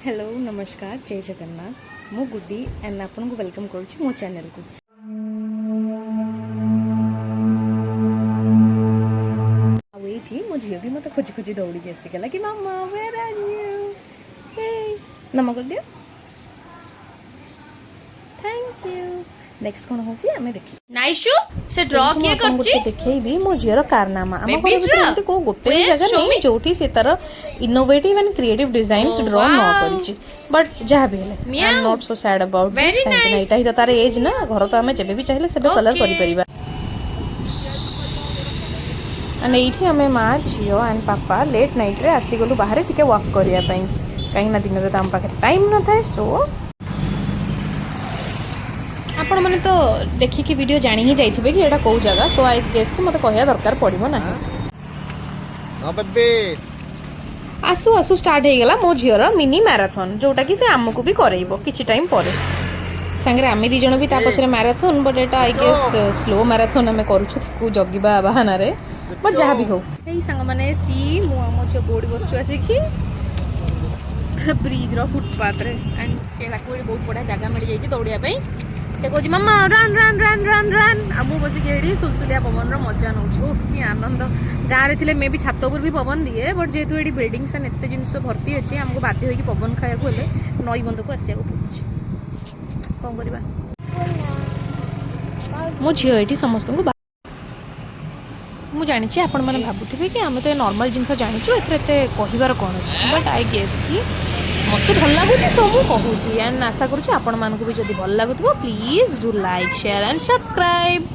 Hello नमस्कार जय जगन्नाथ मु गुड्डी एंड आपन को वेलकम करुच्ची मो चैनल को। ये मो झील भी मत खोजी खोजी दौड़ी के आसीगला कि मामा वेयर आर यू हे नम कर दियो थैंक यू। नेक्स्ट कोन होची हमें देखि नाइशु से ड्रॉ किए करची देखैबी मो झीर कारनामा हम घर भीतर को गोटे जगह नहीं जोठी से तर innovative and creative designs draw न करची बट जहाँ भी हेले I am not so sad about this kind एटा ही तो तार एज ना घर तो हमें जेबे भी चाहिए सेबे कलर करि परिबा। एंड एठी हमें माँ झियो एंड पापा लेट नाइट रे आसी गलु बाहर टिके वॉक करिया पई कहीं ना दिन रे ताम पाखे टाइम न थाए सो आपण मैंने तो देखिकी वीडियो जानी ही जाइथिबे कि एटा कोउ जगह सो आई गेस कि मते कहया दरकार पड़िबो ना आसु आसु स्टार्ट हे गेला मो झियर मिनी मैराथन जोटा कि से हमकु भी करैबो किछि टाइम परे संगे आमे दी जण भी ता पछरे marathon but Etah I guess slow marathon हमें करूछु ताकू जगिबा बहाना रे बट जहाँ भी हो एई संग माने सी मु आमो छ गोडी बसछु आसी कि ब्रिज रो फुटपाथ रे एंड से ताकू बहुत बड़ा जगह मिल जाई छी दौड़िया पई से कहूँ मामा run run run run run आ मु बसिक एडी सुलसुलिया पवन मजा नौ कि आनंद गाँव में थे मे भी छात उपर भी पवन दिए बट जेहेतु ये बिल्डिंग्स एंड एत जिन भर्ती अच्छे आमको बाध्य हो पवन खाया नई बंध को आसा पड़ुଛି कौन करवा मो झील ये समस्त को मुझे जानी आपण मैंने भावुवे कि आम तो नॉर्मल जिनस जाचु एते कहबार कौन अच्छे बट आई गेस कि मत भल लगुच सो मुझे कहूँ एंड आशा करुँच आपण मानक भी जब भल लगुव please do like share and subscribe.